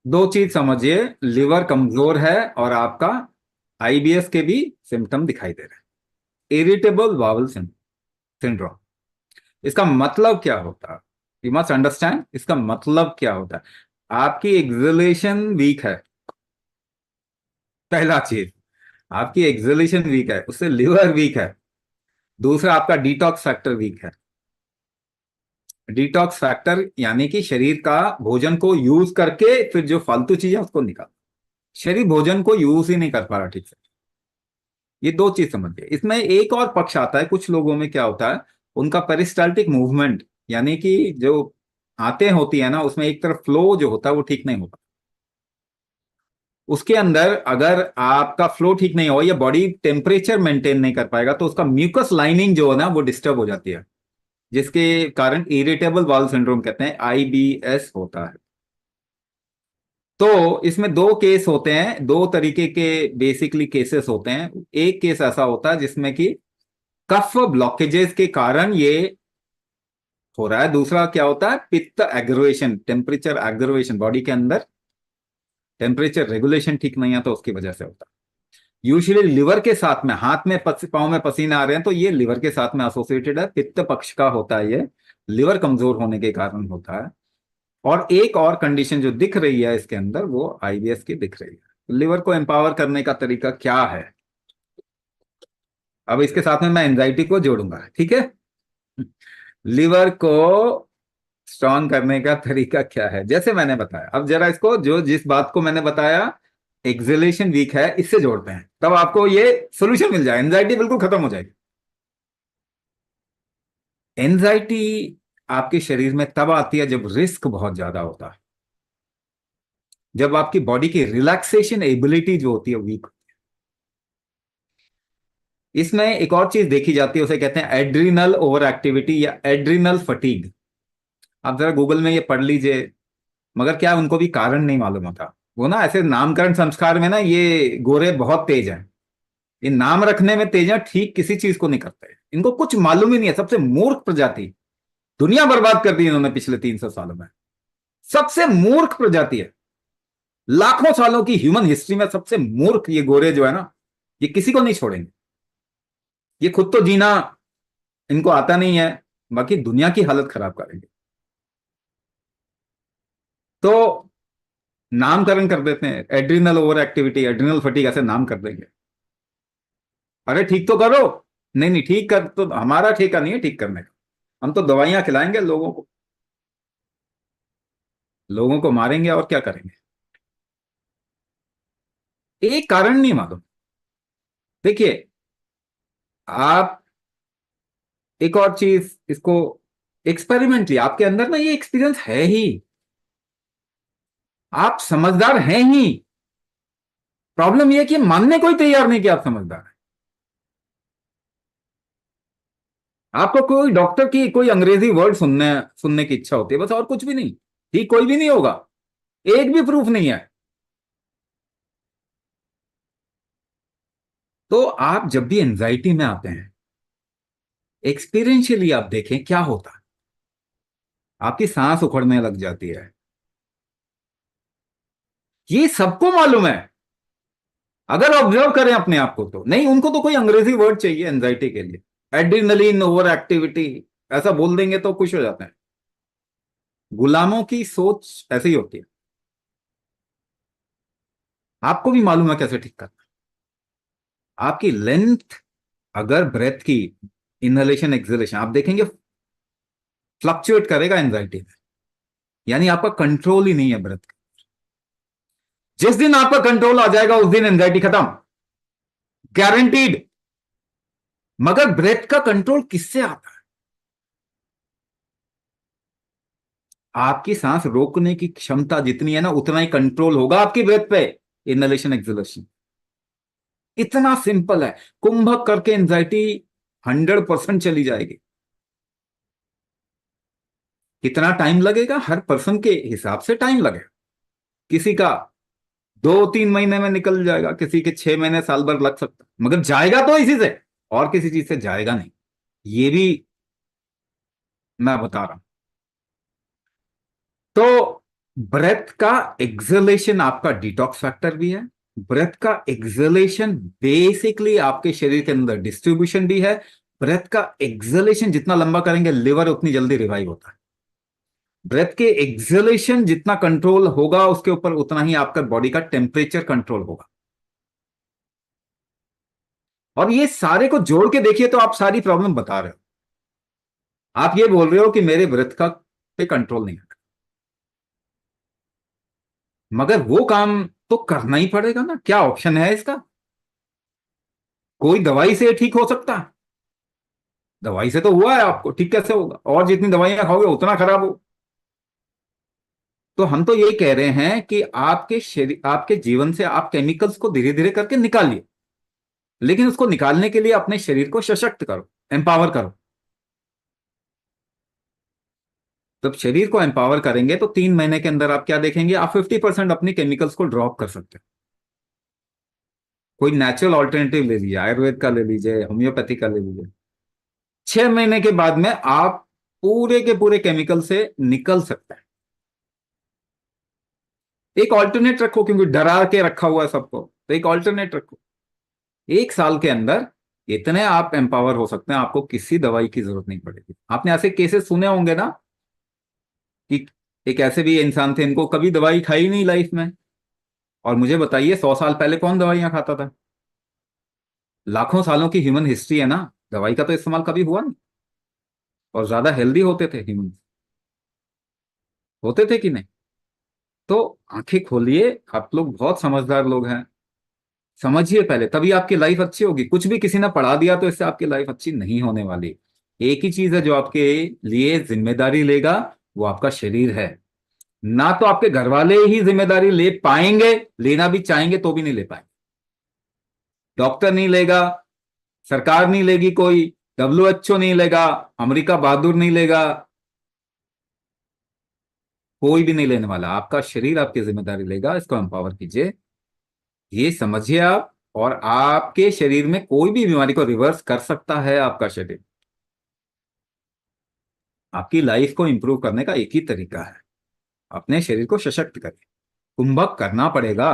दो चीज समझिए, लिवर कमजोर है और आपका आईबीएस के भी सिम्टम दिखाई दे रहे हैं, इरिटेबल बाउल सिंड्रोम। इसका मतलब क्या होता है? यू मस्ट अंडरस्टैंड, इसका मतलब क्या होता है? आपकी एक्सलेशन वीक है, पहला चीज। आपकी एक्सलेशन वीक है, उससे लिवर वीक है। दूसरा, आपका डिटॉक्स फैक्टर वीक है। डिटॉक्स फैक्टर यानी कि शरीर का भोजन को यूज करके फिर जो फालतू चीजें उसको निकाल, शरीर भोजन को यूज ही नहीं कर पा रहा ठीक से। ये दो चीज समझिए। इसमें एक और पक्ष आता है, कुछ लोगों में क्या होता है, उनका पेरिस्टाल्टिक मूवमेंट, यानी कि जो आते होती है ना, उसमें एक तरफ फ्लो जो होता है वो ठीक नहीं होता। उसके अंदर अगर आपका फ्लो ठीक नहीं हो या बॉडी टेम्परेचर मेंटेन नहीं कर पाएगा तो उसका म्यूकस लाइनिंग जो है ना वो डिस्टर्ब हो जाती है, जिसके कारण इरिटेबल बाउल सिंड्रोम कहते हैं, आईबीएस होता है। तो इसमें दो केस होते हैं, दो तरीके के बेसिकली केसेस होते हैं। एक केस ऐसा होता है जिसमें कि कफ ब्लॉकेजेस के कारण ये हो रहा है। दूसरा क्या होता है, पित्त एग्रोवेशन, टेम्परेचर एग्रोवेशन, बॉडी के अंदर टेम्परेचर रेगुलेशन ठीक नहीं है तो उसकी वजह से होता है। यूजुअली लिवर के साथ में, हाथ में पाँव में पसीने आ रहे हैं तो ये लिवर के साथ में एसोसिएटेड है, पित्त पक्ष का होता है ये, लिवर कमजोर होने के कारण होता है। और एक और कंडीशन जो दिख रही है इसके अंदर वो आईबीएस की दिख रही है। लिवर को एम्पावर करने का तरीका क्या है? अब इसके साथ में मैं एंजाइटी को जोड़ूंगा, ठीक है। लिवर को स्ट्रॉन्ग करने का तरीका क्या है, जैसे मैंने बताया। अब जरा इसको, जो जिस बात को मैंने बताया, एक्सेलेशन वीक है, इससे जोड़ते हैं, तब आपको ये सोल्यूशन मिल जाए, एंजाइटी बिल्कुल खत्म हो जाएगी। एंजाइटी आपके शरीर में तब आती है जब रिस्क बहुत ज्यादा होता है, जब आपकी बॉडी की रिलैक्सेशन एबिलिटी जो होती है वीक। इसमें एक और चीज देखी जाती है, उसे कहते हैं एड्रिनल ओवर एक्टिविटी या एड्रिनल फटीग। आप जरा गूगल में ये पढ़ लीजिए। मगर क्या उनको भी कारण नहीं मालूम होता। वो ना ऐसे नामकरण संस्कार में ना, ये गोरे बहुत तेज हैं, ये नाम रखने में तेज है, ठीक किसी चीज को नहीं करते, इनको कुछ मालूम ही नहीं है। सबसे मूर्ख प्रजाति, दुनिया बर्बाद कर दी इन्होंने पिछले 300 सालों में। सबसे मूर्ख प्रजाति है, लाखों सालों की ह्यूमन हिस्ट्री में सबसे मूर्ख ये गोरे जो है ना, ये किसी को नहीं छोड़ेंगे। ये खुद तो जीना इनको आता नहीं है, बाकी दुनिया की हालत खराब करेंगे। तो नामकरण कर देते हैं, adrenal over activity, adrenal fatigue, ऐसे नाम कर देंगे। अरे ठीक तो करो। नहीं नहीं, ठीक कर तो हमारा ठेका नहीं है ठीक करने का। हम तो दवाइयां खिलाएंगे लोगों को, लोगों को मारेंगे और क्या करेंगे। एक कारण नहीं मालूम। देखिए, आप एक और चीज इसको एक्सपेरिमेंटली, आपके अंदर ना ये एक्सपीरियंस है ही, आप समझदार हैं ही। प्रॉब्लम ये कि मानने को ही तैयार नहीं कि आप समझदार हैं। आपको कोई डॉक्टर की कोई अंग्रेजी वर्ड सुनने सुनने की इच्छा होती है, बस, और कुछ भी नहीं। ठीक कोई भी नहीं होगा, एक भी प्रूफ नहीं है। तो आप जब भी एंजाइटी में आते हैं, एक्सपीरियंशियली आप देखें क्या होता है। आपकी सांस उखड़ने लग जाती है, ये सबको मालूम है। अगर ऑब्जर्व करें अपने आप को तो। नहीं, उनको तो कोई अंग्रेजी वर्ड चाहिए एंजाइटी के लिए, एड्रिनलिन ओवर एक्टिविटी, ऐसा बोल देंगे तो खुश हो जाते हैं। गुलामों की सोच ऐसी ही होती है। आपको भी मालूम है कैसे ठीक करना। आपकी लेंथ, अगर ब्रेथ की, इनहेलेशन एक्सहेलेशन आप देखेंगे फ्लक्चुएट करेगा एंजाइटी में, यानी आपका कंट्रोल ही नहीं है ब्रेथ का। जिस दिन आपका कंट्रोल आ जाएगा उस दिन एंजाइटी खत्म, गारंटीड। मगर ब्रेथ का कंट्रोल किससे आता है? आपकी सांस रोकने की क्षमता जितनी है ना, उतना ही कंट्रोल होगा आपकी ब्रेथ पे, इनहेलेशन एक्सहेलेशन। इतना सिंपल है। कुंभक करके एंजाइटी 100% चली जाएगी। कितना टाइम लगेगा, हर पर्सन के हिसाब से टाइम लगेगा। किसी का 2-3 महीने में निकल जाएगा, किसी के 6 महीने साल भर लग सकता है, मगर जाएगा तो इसी से, और किसी चीज से जाएगा नहीं। ये भी मैं बता रहा हूं। तो ब्रेथ का एक्सलेशन आपका डिटॉक्स फैक्टर भी है। ब्रेथ का एक्सलेशन बेसिकली आपके शरीर के अंदर डिस्ट्रीब्यूशन भी है। ब्रेथ का एक्सलेशन जितना लंबा करेंगे लिवर उतनी जल्दी रिवाइव होता है। ब्रेथ के एक्सलेशन जितना कंट्रोल होगा उसके ऊपर उतना ही आपका बॉडी का टेम्परेचर कंट्रोल होगा। और ये सारे को जोड़ के देखिए तो आप सारी प्रॉब्लम बता रहे हो। आप ये बोल रहे हो कि मेरे ब्रेथ का पे कंट्रोल नहीं है, मगर वो काम तो करना ही पड़ेगा ना। क्या ऑप्शन है इसका? कोई दवाई से ठीक हो सकता है? दवाई से तो हुआ है, आपको ठीक कैसे होगा? और जितनी दवाइयां खाओगे उतना खराब हो। तो हम तो यही कह रहे हैं कि आपके शरीर, आपके जीवन से आप केमिकल्स को धीरे धीरे करके निकालिए, लेकिन उसको निकालने के लिए अपने शरीर को सशक्त करो, एम्पावर करो। जब शरीर को एम्पावर करेंगे तो 3 महीने के अंदर आप क्या देखेंगे? आप 50% अपनी केमिकल्स को ड्रॉप कर सकते हैं। कोई नेचुरल ऑल्टरनेटिव ले लीजिए, आयुर्वेद का ले लीजिए, होम्योपैथी का ले लीजिए। 6 महीने के बाद में आप पूरे के पूरे केमिकल से निकल सकते हैं। एक ऑल्टरनेट रखो, क्योंकि डरा के रखा हुआ है सबको, तो एक ऑल्टरनेट रखो। 1 साल के अंदर इतने आप एम्पावर हो सकते हैं, आपको किसी दवाई की जरूरत नहीं पड़ेगी। आपने ऐसे केसेस सुने होंगे ना कि एक ऐसे भी इंसान थे, इनको कभी दवाई खाई नहीं लाइफ में। और मुझे बताइए, 100 साल पहले कौन दवाइयां खाता था? लाखों सालों की ह्यूमन हिस्ट्री है ना, दवाई का तो इस्तेमाल कभी हुआ नहीं। और ज्यादा हेल्दी होते थे ह्यूमन, होते थे कि नहीं? तो आंखें खोलिए, आप लोग बहुत समझदार लोग हैं। समझिए पहले, तभी आपकी लाइफ अच्छी होगी। कुछ भी किसी ने पढ़ा दिया तो इससे आपकी लाइफ अच्छी नहीं होने वाली। एक ही चीज है जो आपके लिए जिम्मेदारी लेगा, वो आपका शरीर है। ना तो आपके घर वाले ही जिम्मेदारी ले पाएंगे, लेना भी चाहेंगे तो भी नहीं ले पाएंगे। डॉक्टर नहीं लेगा, सरकार नहीं लेगी, कोई WHO नहीं लेगा, अमेरिका बहादुर नहीं लेगा, कोई भी नहीं लेने वाला। आपका शरीर आपकी जिम्मेदारी लेगा, इसको एम्पावर कीजिए, ये समझिए आप। और आपके शरीर में कोई भी बीमारी को रिवर्स कर सकता है आपका शरीर। आपकी लाइफ को इंप्रूव करने का एक ही तरीका है, अपने शरीर को सशक्त करें। कुंभक करना पड़ेगा।